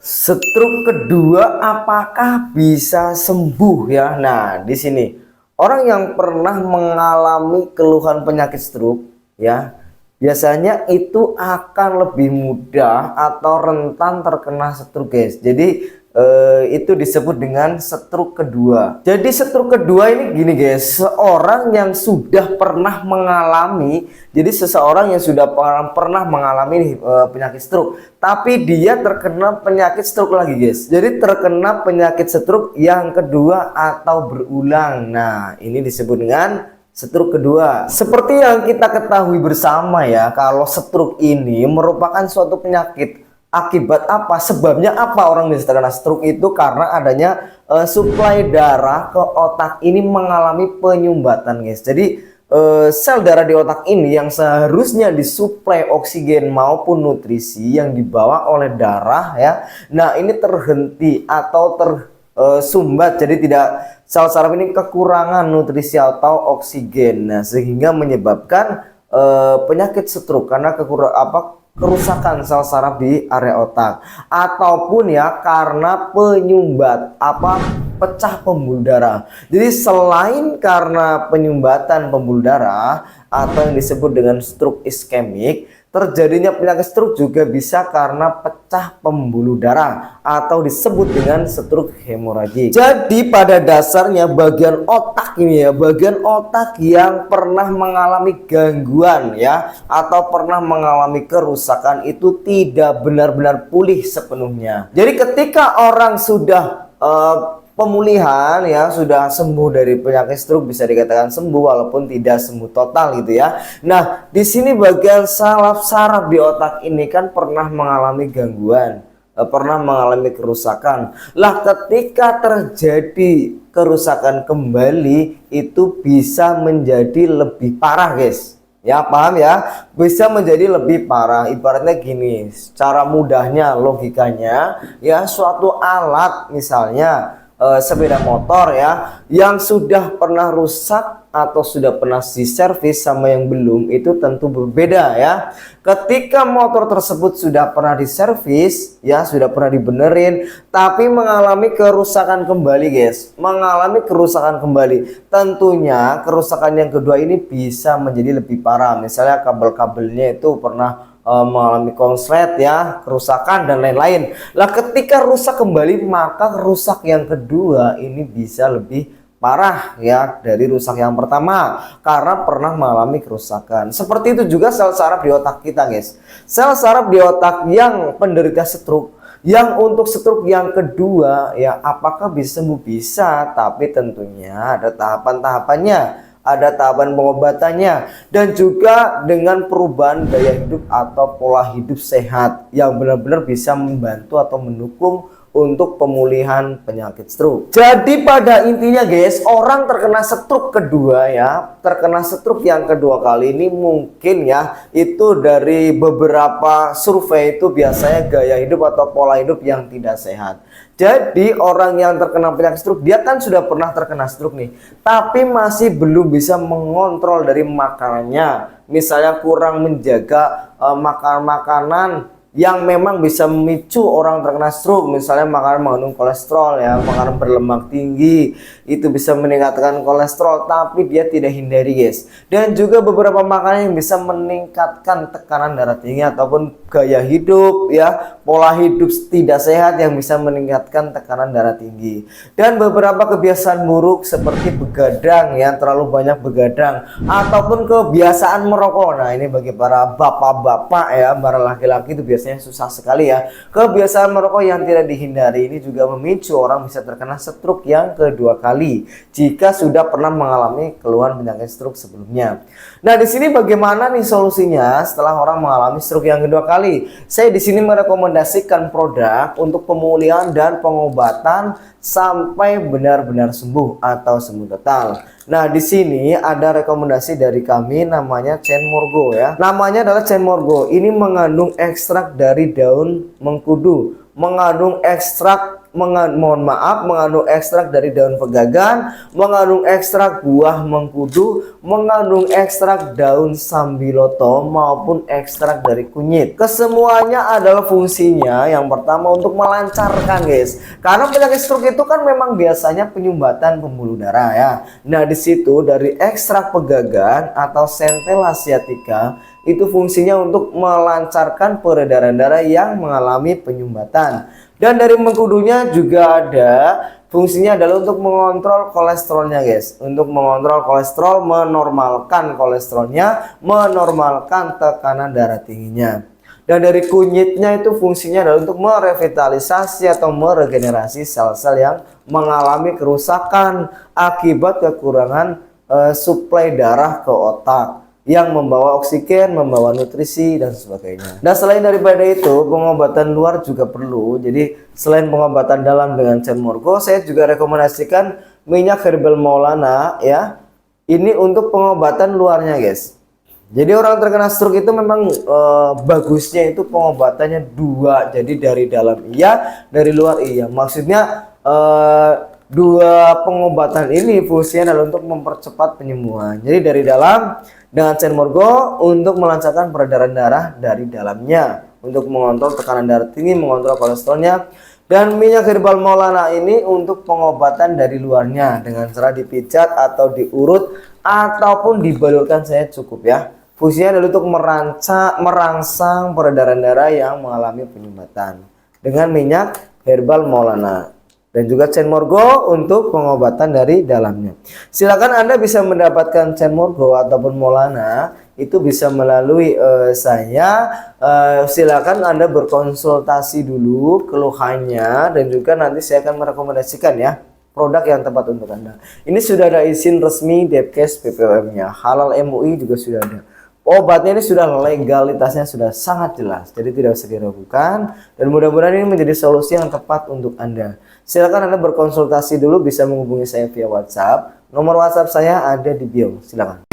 Stroke kedua apakah bisa sembuh ya? Nah, di sini orang yang pernah mengalami keluhan penyakit stroke ya, biasanya itu akan lebih mudah atau rentan terkena stroke, guys. Jadi itu disebut dengan stroke kedua. Jadi stroke kedua ini gini, guys, seorang yang sudah pernah mengalami, jadi seseorang yang sudah pernah mengalami penyakit stroke, tapi dia terkena penyakit stroke lagi, guys. Jadi terkena penyakit stroke yang kedua atau berulang. Nah, ini disebut dengan stroke kedua. Seperti yang kita ketahui bersama ya, kalau stroke ini merupakan suatu penyakit. Akibat apa? Sebabnya apa orang bisa terkena stroke? Itu karena adanya suplai darah ke otak ini mengalami penyumbatan, guys. Jadi sel darah di otak ini yang seharusnya disuplai oksigen maupun nutrisi yang dibawa oleh darah ya. Nah, ini terhenti atau tersumbat. Jadi tidak, sel saraf ini kekurangan nutrisi atau oksigen. Nah, sehingga menyebabkan penyakit stroke karena kerusakan sel saraf di area otak, ataupun ya karena pecah pembuluh darah. Jadi selain karena penyumbatan pembuluh darah atau yang disebut dengan stroke iskemik, terjadinya penyakit stroke juga bisa karena pecah pembuluh darah atau disebut dengan stroke hemoragik. Jadi pada dasarnya bagian otak ini ya, bagian otak yang pernah mengalami gangguan ya atau pernah mengalami kerusakan itu tidak benar-benar pulih sepenuhnya. Jadi ketika orang sudah pemulihan ya, sudah sembuh dari penyakit stroke, bisa dikatakan sembuh walaupun tidak sembuh total gitu ya. Nah, di sini bagian saraf di otak ini kan pernah mengalami gangguan, pernah mengalami kerusakan. Lah, ketika terjadi kerusakan kembali itu bisa menjadi lebih parah, guys. Ya, paham ya? Bisa menjadi lebih parah. Ibaratnya gini, secara mudahnya, logikanya ya, suatu alat misalnya sepeda motor ya yang sudah pernah rusak atau sudah pernah diservis sama yang belum itu tentu berbeda ya. Ketika motor tersebut sudah pernah diservis ya, sudah pernah dibenerin tapi mengalami kerusakan kembali, guys, mengalami kerusakan kembali, tentunya kerusakan yang kedua ini bisa menjadi lebih parah. Misalnya kabel-kabelnya itu pernah mengalami konslet ya, kerusakan dan lain-lain. Lah, ketika rusak kembali maka rusak yang kedua ini bisa lebih parah ya dari rusak yang pertama karena pernah mengalami kerusakan. Seperti itu juga sel saraf di otak kita, guys. Sel saraf di otak yang penderita stroke, yang untuk stroke yang kedua ya, apakah bisa sembuh? Bisa, tapi tentunya ada tahapan-tahapannya, ada tahapan pengobatannya, dan juga dengan perubahan gaya hidup atau pola hidup sehat yang benar-benar bisa membantu atau mendukung untuk pemulihan penyakit stroke. Jadi pada intinya, guys, orang terkena stroke kedua ya, terkena stroke yang kedua kali ini mungkin ya, itu dari beberapa survei itu biasanya gaya hidup atau pola hidup yang tidak sehat. Jadi orang yang terkena penyakit stroke, dia kan sudah pernah terkena stroke nih, tapi masih belum bisa mengontrol dari makanannya. Misalnya kurang menjaga makanan yang memang bisa memicu orang terkena stroke, misalnya makanan mengandung kolesterol ya, makanan berlemak tinggi itu bisa meningkatkan kolesterol tapi dia tidak hindari, guys. Dan juga beberapa makanan yang bisa meningkatkan tekanan darah tinggi ataupun gaya hidup ya, pola hidup tidak sehat yang bisa meningkatkan tekanan darah tinggi. Dan beberapa kebiasaan buruk seperti begadang ya, terlalu banyak begadang, ataupun kebiasaan merokok. Nah, ini bagi para bapak-bapak ya, para laki-laki itu biasanya susah sekali ya. Kebiasaan merokok yang tidak dihindari ini juga memicu orang bisa terkena stroke yang kedua kali jika sudah pernah mengalami keluhan penyakit stroke sebelumnya. Nah, di sini bagaimana nih solusinya setelah orang mengalami stroke yang kedua kali? Saya di sini merekomendasikan produk untuk pemulihan dan pengobatan sampai benar-benar sembuh atau sembuh total. Nah, di sini ada rekomendasi dari kami, namanya Cenmorgo ya. Namanya adalah Cenmorgo. Ini mengandung ekstrak dari daun mengkudu, mengandung ekstrak mengandung ekstrak dari daun pegagan, mengandung ekstrak buah mengkudu, mengandung ekstrak daun sambiloto maupun ekstrak dari kunyit. Kesemuanya adalah fungsinya yang pertama untuk melancarkan guys. Karena penyakit stroke itu kan memang biasanya penyumbatan pembuluh darah ya. Nah, di situ dari ekstrak pegagan atau Centella sciatica itu fungsinya untuk melancarkan peredaran darah yang mengalami penyumbatan. Dan dari mengkudunya juga ada fungsinya adalah untuk mengontrol kolesterolnya guys. Untuk mengontrol kolesterol, menormalkan kolesterolnya, menormalkan tekanan darah tingginya. Dan dari kunyitnya itu fungsinya adalah untuk merevitalisasi atau meregenerasi sel-sel yang mengalami kerusakan akibat kekurangan suplai darah ke otak, yang membawa oksigen, membawa nutrisi dan sebagainya. Dan selain daripada itu, pengobatan luar juga perlu. Jadi selain pengobatan dalam dengan Chen Morgo, saya juga rekomendasikan minyak herbal Maulana ya. Ini untuk pengobatan luarnya guys. Jadi orang terkena stroke itu memang bagusnya itu pengobatannya dua. Jadi dari dalam iya, dari luar iya. Maksudnya dua pengobatan ini fungsinya adalah untuk mempercepat penyembuhan. Jadi dari dalam dengan Chen Morgo untuk melancarkan peredaran darah dari dalamnya, untuk mengontrol tekanan darah tinggi, mengontrol kolesterolnya. Dan minyak herbal Maulana ini untuk pengobatan dari luarnya dengan cara dipijat atau diurut ataupun dibalurkan saya cukup ya. Fungsinya adalah untuk merangsang peredaran darah yang mengalami penyumbatan dengan minyak herbal Maulana. Dan juga Chen Morgo untuk pengobatan dari dalamnya. Silakan Anda bisa mendapatkan Chen Morgo ataupun Maulana itu bisa melalui saya. Silakan Anda berkonsultasi dulu keluhannya dan juga nanti saya akan merekomendasikan ya produk yang tepat untuk Anda. Ini sudah ada izin resmi Depkes PPOM-nya, halal MUI juga sudah ada. Obatnya ini sudah legalitasnya sudah sangat jelas, jadi tidak usah diragukan, dan mudah-mudahan ini menjadi solusi yang tepat untuk Anda. Silakan Anda berkonsultasi dulu, bisa menghubungi saya via WhatsApp. Nomor WhatsApp saya ada di bio. Silakan.